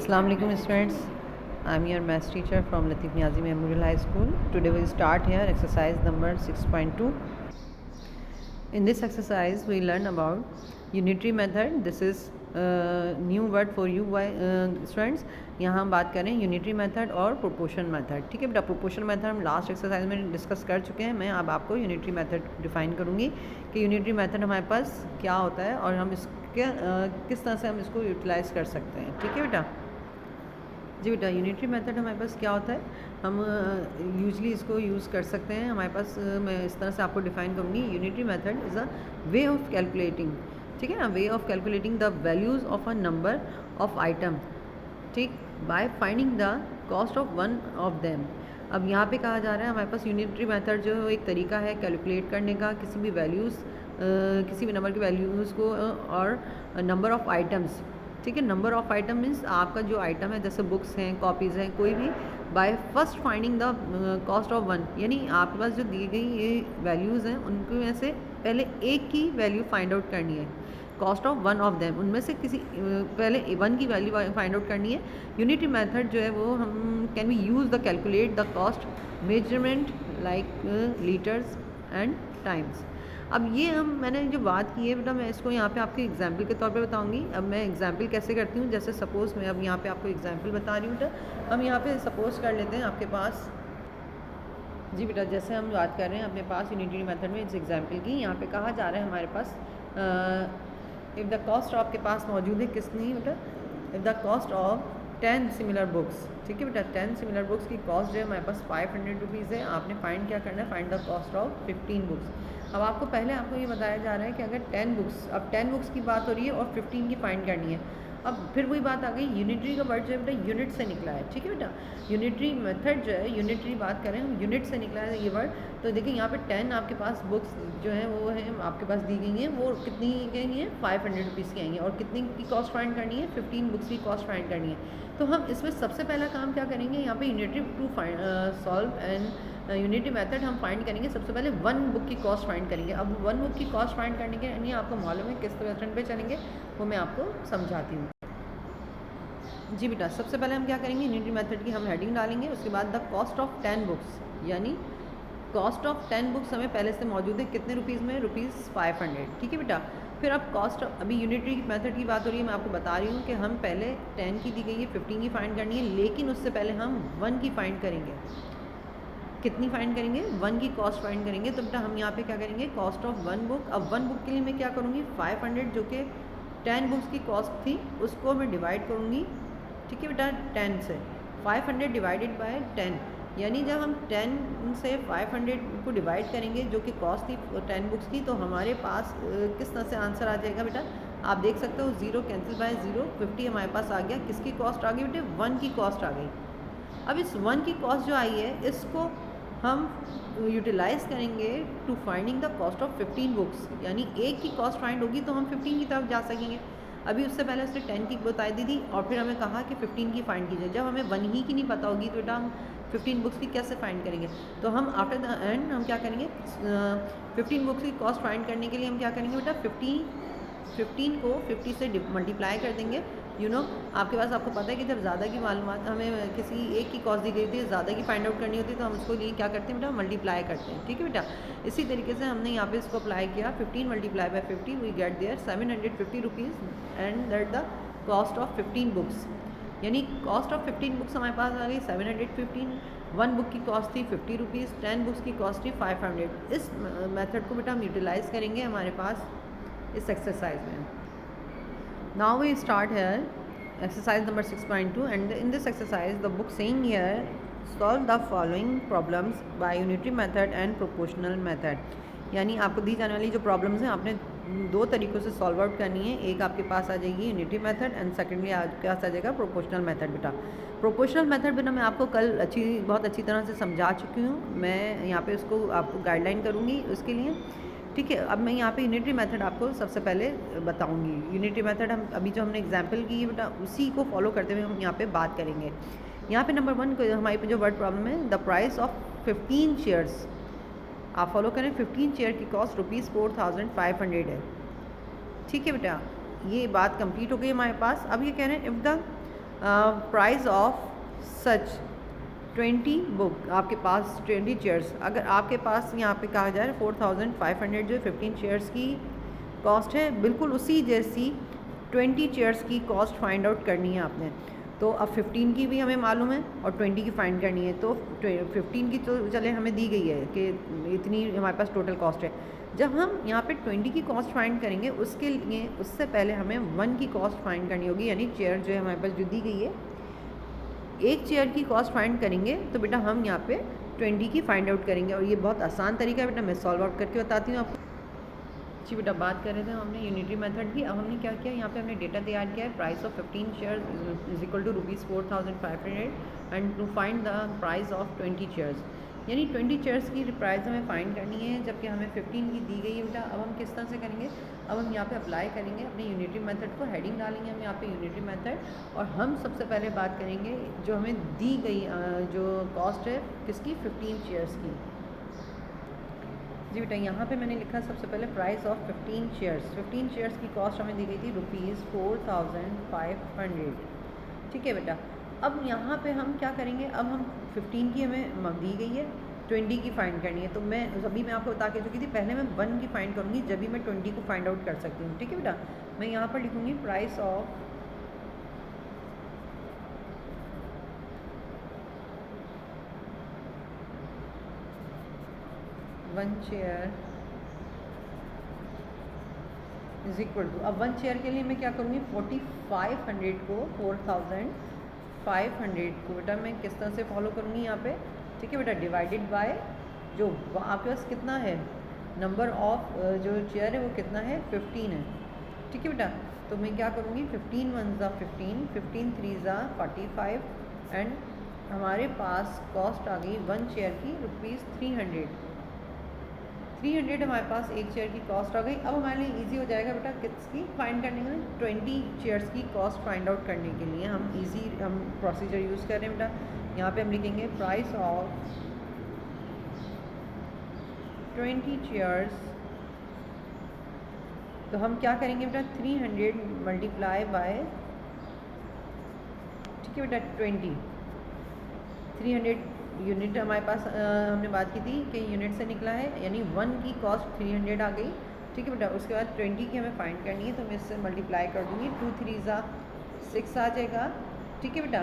Assalamu alaikum students. I am your maths teacher from Latif Niazi Memorial High School. Today we start here exercise number 6.2. In this exercise we learn about unitary method. This is new word for you students. यहाँ हम बात करें unitary method और proportion method. ठीक है बेटा, proportion method हम last exercise में डिस्कस कर चुके हैं. मैं अब आपको यूनिटरी मेथड डिफाइन करूँगी कि यूनिटरी मेथड हमारे पास क्या होता है और हम इसके किस तरह से हम इसको यूटिलाइज़ कर सकते हैं. ठीक है बेटा. जी बेटा, यूनिटरी मेथड हमारे पास क्या होता है, हम यूजली इसको यूज़ कर सकते हैं. हमारे पास मैं इस तरह से आपको डिफ़ाइन करूँगी. Unitary method is a way of calculating, ठीक है ना, way of calculating the values of a number of item, ठीक, by finding the cost of one of them. अब यहाँ पे कहा जा रहा है हमारे पास यूनिटरी मेथड जो एक तरीका है कैलकुलेट करने का किसी भी वैल्यूज़, किसी भी नंबर के वैल्यूज़ को और नंबर ऑफ आइटम्स. ठीक है, नंबर ऑफ आइटम मीन्स आपका जो आइटम है, जैसे बुक्स हैं, कॉपीज़ हैं, कोई भी, by first finding the cost of one, यानी आपके पास जो दी गई ये वैल्यूज़ हैं उनके में से पहले एक की वैल्यू फाइंड आउट करनी है. Cost of one of them, उनमें से किसी पहले वन की वैल्यू फाइंड आउट करनी है. यूनिटरी मेथड जो है वो हम can we use the calculate the cost measurement like litres and times. अब ये मैंने जो बात की है बेटा, मैं इसको यहाँ पे आपके एग्जाम्पल के तौर पे बताऊँगी. अब मैं एग्जाम्पल कैसे करती हूँ, जैसे सपोज़ मैं अब यहाँ पे आपको एग्जाम्पल बता रही हूँ बेटा. हम यहाँ पे सपोज़ कर लेते हैं आपके पास, जी बेटा, जैसे हम बात कर रहे हैं अपने पास यूनिटरी मेथड में इस एग्जाम्पल की. यहाँ पे कहा जा रहा है हमारे पास इफ़ द कॉस्ट आपके पास मौजूद है कितनी बेटा, if the cost of 10 similar books. ठीक है बेटा, 10 सिमिलर बुक्स की कॉस्ट जो है हमारे पास 500 रुपीज़ है. आपने फाइंड क्या करना है, find the cost of 15 books. अब आपको पहले आपको ये बताया जा रहा है कि अगर 10 बुक्स, अब 10 बुक्स की बात हो रही है और 15 की फाइंड करनी है. अब फिर वही बात आ गई, यूनिटरी का वर्ड जो है बेटा यूनिट से निकला है. ठीक है बेटा, यूनिटरी मेथड जो है, यूनिटरी बात करें हम, यूनिट से निकला है ये वर्ड. तो देखिए यहाँ पे 10 आपके पास बुक्स जो है वो है आपके पास दी गई हैं, वो कितनी गई हैं, 500 रुपीज़ की आई हैं. और कितनी की कॉस्ट फाइंड करनी है, 15 बुक्स की कॉस्ट फाइंड करनी है. तो हम इसमें सबसे पहला काम क्या करेंगे, यहाँ पे unitary to solve and unitary method हम फाइंड करेंगे. सबसे पहले वन बुक की कॉस्ट फाइंड करेंगे. अब वन बुक की कॉस्ट फाइंड करने के लिए आपको मालूम है किस मेथड पे चलेंगे, वो मैं आपको समझाती हूँ. जी बेटा, सबसे पहले हम क्या करेंगे, यूनिटरी मेथड की हम हेडिंग डालेंगे. उसके बाद द कॉस्ट ऑफ 10 बुक्स, यानी कॉस्ट ऑफ 10 बुक्स हमें पहले से मौजूद है कितने रुपीज़ में, ₹500. ठीक है बेटा. फिर अब कॉस्ट, अभी यूनिटरी मेथड की बात हो रही है, मैं आपको बता रही हूँ कि हम पहले 10 की दी गई है, 15 की फाइंड करनी है, लेकिन उससे पहले हम 1 की फाइंड करेंगे. कितनी फाइंड करेंगे, 1 की कॉस्ट फाइंड करेंगे. तो बेटा हम यहाँ पे क्या करेंगे, कॉस्ट ऑफ 1 बुक. अब 1 बुक के लिए मैं क्या करूँगी, 500 जो कि 10 बुक्स की कॉस्ट थी उसको मैं डिवाइड करूँगी. ठीक है बेटा, 10 से 500 डिवाइडेड बाय 10, यानी जब हम 10 से 500 को डिवाइड करेंगे जो कि कॉस्ट थी 10 बुक्स की, तो हमारे पास किस तरह से आंसर आ जाएगा बेटा, आप देख सकते हो 0 कैंसिल बाय 0, 50 हमारे पास आ गया. किसकी कॉस्ट आ गई बेटे, 1 की कॉस्ट आ गई. अब इस 1 की कॉस्ट जो आई है इसको हम यूटिलाइज़ करेंगे to finding the cost of 15 books, यानी एक की कॉस्ट फाइंड होगी तो हम 15 की तरफ जा सकेंगे. अभी उससे पहले उसने 10 की बता दी थी और फिर हमें कहा कि 15 की फाइंड कीजिए. जब हमें 1 ही की नहीं पता होगी तो बेटा हम 15 बुक्स की कैसे फाइंड करेंगे. तो हम आफ्टर द एंड हम क्या करेंगे, 15 बुक्स की कॉस्ट फाइंड करने के लिए हम क्या करेंगे बेटा, 15 को 50 से मल्टीप्लाई कर देंगे. आपके पास, आपको पता है कि जब ज़्यादा की मालूमात हमें किसी एक की कॉस्ट दी गई थी, ज़्यादा की फाइंड आउट करनी होती है तो हम उसको लिए क्या करते हैं बेटा, मल्टीप्लाई करते हैं. ठीक है बेटा. इसी तरीके से हमने यहाँ पे इसको अप्लाई किया, 15 multiply by 50 we get there 750 rupees and that the cost of 15 books, यानी कॉस्ट ऑफ 15 बुक्स हमारे पास आ गई 715. 1 बुक की कॉस्ट थी 50 रुपीज़, 10 बुक्स की कॉस्ट थी 500. इस मेथड को बेटा हम यूटिलाइज़ करेंगे हमारे पास इस एक्सरसाइज में. Now we start here exercise number 6.2 and in this exercise the book saying here solve the following problems by unitary method and proportional method. यानी आपको दी जाने वाली जो प्रॉब्लम्स हैं आपने दो तरीक़ों से सॉल्व आउट करनी है. एक आपके पास आ जाएगी यूनिटरी मेथड एंड सेकेंडली आपके पास आ जाएगा प्रोपोर्शनल मेथड. बेटा प्रोपोर्शनल मेथड बेटा मैं आपको कल बहुत अच्छी तरह से समझा चुकी हूँ. मैं यहाँ पे उसको आपको गाइडलाइन करूँगी उसके लिए. ठीक है, अब मैं यहाँ पे यूनिटरी मेथड आपको सबसे पहले बताऊँगी. यूनिटरी मेथड हम अभी जो हमने एग्जाम्पल की है बेटा उसी को फॉलो करते हुए हम यहाँ पे बात करेंगे. यहाँ पे नंबर 1 हमारे पे जो वर्ड प्रॉब्लम है, द प्राइस ऑफ 15 शेयर्स. आप फॉलो करें, 15 शेयर की कॉस्ट ₹4500 है. ठीक है बेटा, ये बात कंप्लीट हो गई हमारे पास. अब ये कह रहे हैं if the price of such 20 book, आपके पास 20 चेयर्स, अगर आपके पास यहाँ पे कहा जाए 4500 जो 15 चेयर्स की कॉस्ट है, बिल्कुल उसी जैसी 20 चेयर्स की कॉस्ट फाइंड आउट करनी है आपने। तो अब 15 की भी हमें मालूम है और 20 की फाइंड करनी है। तो 15 की तो चले हमें दी गई है कि इतनी हमारे पास टोटल कॉस्ट है। जब हम यहाँ पे 20 की कॉस्ट फाइंड करेंगे, उसके लिए उससे पहले हमें 1 की कॉस्ट फाइंड करनी होगी, यानी चेयर जो है हमारे पास जो दी गई है, एक चेयर की कॉस्ट फाइंड करेंगे तो बेटा हम यहाँ पे 20 की फाइंड आउट करेंगे। और ये बहुत आसान तरीका है बेटा, मैं सॉल्व आउट करके बताती हूँ आपको। जी बेटा, बात कर रहे थे हमने यूनिटरी मेथड की। अब हमने क्या किया, यहाँ पे हमने डेटा तैयार किया है। Price of 15 share is equal to ₹4500 and to find the price of 20 chairs, यानी 20 चेयर्स की प्राइस हमें फाइंड करनी है, जबकि हमें 15 की दी गई है बेटा। अब हम किस तरह से करेंगे, अब हम यहाँ पे अप्लाई करेंगे अपने यूनिटरी मेथड को, हेडिंग डालेंगे हम यहाँ पे यूनिटरी मेथड, और हम सबसे पहले बात करेंगे जो हमें दी गई जो कॉस्ट है किसकी, 15 चेयर्स की। जी बेटा, यहाँ पे मैंने लिखा सबसे पहले प्राइस ऑफ 15 चेयर्स। 15 चेयर्स की कॉस्ट हमें दी गई थी ₹4500। ठीक है बेटा, अब यहाँ पे हम क्या करेंगे, अब हम 15 की हमें दी गई है, 20 की फाइंड करनी है। तो मैं अभी मैं आपको बता के चुकी थी, पहले मैं 1 की फाइंड करूँगी, जब भी मैं 20 को फाइंड आउट कर सकती हूँ। ठीक है बेटा, मैं यहाँ पर लिखूँगी price of 1 chair is equal to, अब 1 चेयर के लिए मैं क्या करूँगी, 4500 को 4500 को बेटा मैं किस तरह से फॉलो करूँगी यहाँ पे। ठीक है बेटा, डिवाइडेड बाय जो आपके पास कितना है, नंबर ऑफ जो चेयर है वो कितना है, 15 है। ठीक है बेटा, तो मैं क्या करूँगी, 15 1 ज़ा 15, 15 3 ज़ा 45 एंड हमारे पास कॉस्ट आ गई 1 चेयर की ₹300। 300 हमारे पास एक चेयर की कॉस्ट आ गई। अब हमारे लिए इजी हो जाएगा बेटा किसकी फाइंड करने में, 20 चेयर्स की कॉस्ट फाइंड आउट करने के लिए हम प्रोसीजर यूज़ कर रहे हैं बेटा। यहाँ पे हम लिखेंगे प्राइस ऑफ 20 चेयर्स, तो हम क्या करेंगे बेटा, 300 मल्टीप्लाई बाय, ठीक है बेटा, 20, 300 यूनिट हमारे पास हमने बात की थी कि यूनिट से निकला है, यानी 1 की कॉस्ट 300 आ गई। ठीक है बेटा, उसके बाद 20 की हमें फाइंड करनी है, तो मैं इससे मल्टीप्लाई कर दूँगी, 2 3 ज़ा 6 आ जाएगा। ठीक है बेटा,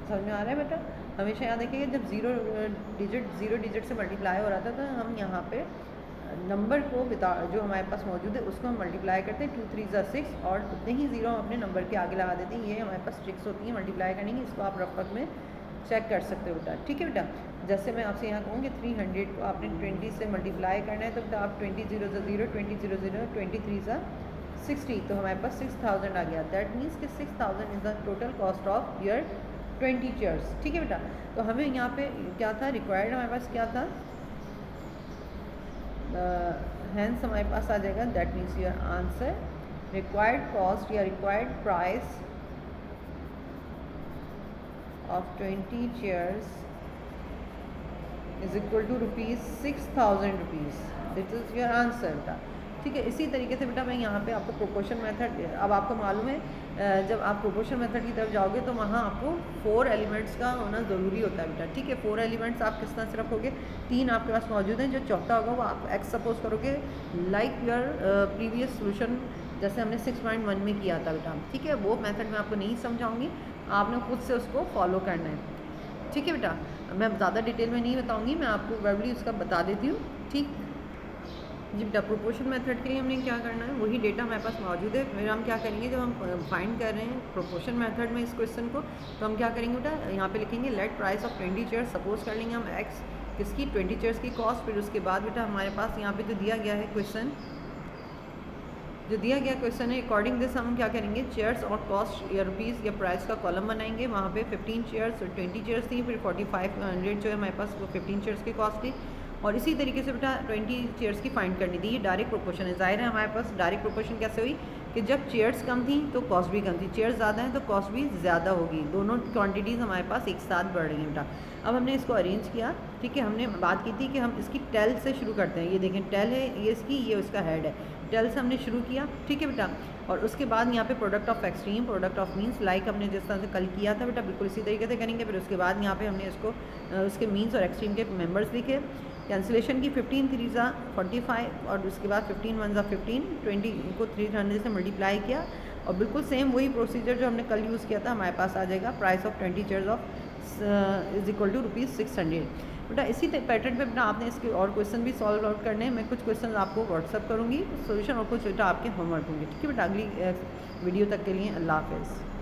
समझ में आ रहा है बेटा। हमेशा याद रखिएगा, जब ज़ीरो डिजिट से मल्टीप्लाई हो रहा था तो हम यहाँ पे नंबर को जो हमारे पास मौजूद है उसको हम मल्टीप्लाई करते हैं, 2 3 ज़ा 6, और उतने ही ज़ीरो हम अपने नंबर के आगे लगा देते हैं। ये हमारे पास ट्रिक्स होती हैं मल्टीप्लाई करने की, इसको आप रफ में चेक कर सकते हो बेटा। ठीक है बेटा, जैसे मैं आपसे यहाँ कहूँगी 300 को आपने 20 से मल्टीप्लाई करना है, तो बेटा आप 20 0 ज़ा 0, 20 0 0, 20 3 ज़ा 60, तो हमारे पास 6000 आ गया। दैट मीन्स कि 6000 is the total cost of your 20 chairs. ठीक है बेटा, तो हमें यहाँ पे क्या था रिक्वायर्ड, हमारे पास क्या था, हैंस हमारे पास आ जाएगा, that means your answer required cost या required price of 20 chairs is equal to ₹6000। This is your answer बेटा। ठीक है, इसी तरीके से बेटा मैं यहाँ पे आपको प्रोपोर्शन मेथड, अब आपको मालूम है जब आप प्रोपोर्शन मेथड की तरफ जाओगे तो वहाँ आपको 4 एलिमेंट्स का होना ज़रूरी होता है बेटा। ठीक है, 4 एलिमेंट्स आप किस तरह से रखोगे, 3 आपके पास मौजूद हैं, जो चौथा होगा वो आप एक्स सपोज करोगे, लाइक योर प्रीवियस सोल्यूशन जैसे हमने 6.1 में किया था बेटा। ठीक है, वो मेथड मैं आपको नहीं समझाऊंगी, आपने खुद से उसको फॉलो करना है। ठीक है बेटा, मैं ज़्यादा डिटेल में नहीं बताऊंगी, मैं आपको वर्बली उसका बता देती हूँ। ठीक जी बेटा, प्रोपोर्शन मेथड के लिए हमने क्या करना है, वही डेटा हमारे पास मौजूद है। फिर हम क्या करेंगे, जब हम फाइंड कर रहे हैं प्रोपोर्शन मेथड में इस क्वेश्चन को, तो हम क्या करेंगे बेटा, यहाँ पे लिखेंगे late price of 20 chairs, suppose कर लेंगे हम एक्स किसकी, 20 चेयर्स की कॉस्ट। फिर उसके बाद बेटा हमारे पास यहाँ पे जो दिया गया है क्वेश्चन, जो दिया गया क्वेश्चन है, अकॉर्डिंग दिस हम क्या करेंगे, चेयर्स और कॉस्ट या रुपीज़ या प्राइस का कॉलम बनाएंगे। वहाँ पे 15 चेयर्स और 20 चेयर्स थी, फिर 4500 जो है हमारे पास वो 15 चेयर्स की कॉस्ट थी, और इसी तरीके से बेटा 20 चेयर्स की फाइंड करनी थी। ये डायरेक्ट प्रोपोर्शन है, जाहिर है हमारे पास डायरेक्ट प्रोपोर्शन कैसे हुई कि जब चेयर्स कम थी तो कॉस्ट भी कम थी, चेयर्स ज़्यादा हैं तो कॉस्ट भी ज़्यादा होगी, दोनों क्वांटिटीज़ हमारे पास एक साथ बढ़ रही हैं बेटा। अब हमने इसको अरेंज किया। ठीक है, हमने बात की थी कि हम इसकी टेल से शुरू करते हैं, ये देखें टेल है, ये इसकी, ये उसका हेड है, टेल से हमने शुरू किया। ठीक है बेटा, और उसके बाद यहाँ पे product of extreme, product of means, like हमने जिस तरह से कल किया था बेटा बिल्कुल इसी तरीके से करेंगे। फिर उसके बाद यहाँ पे हमने इसको उसके मीन्स और एक्सट्रीम के मेंबर्स लिखे। कैंसिलेशन की 15 3 45 और उसके बाद 15 1 15, 20 को 300 से मल्टीप्लाई किया और बिल्कुल सेम वही प्रोसीजर जो हमने कल यूज़ किया था हमारे पास आ जाएगा। Price of 20 chairs of is equal to ₹600। बेटा इसी पैटर्न पे बेटा आपने इसके और क्वेश्चन भी सॉल्व आउट करने हैं। मैं कुछ क्वेश्चन आपको व्हाट्सअप करूँगी सोल्यूशन और कुछ बेटा आपके होमवर्क होंगे। ठीक है बेटा, अगली वीडियो तक के लिए अल्लाह हाफ़िज़।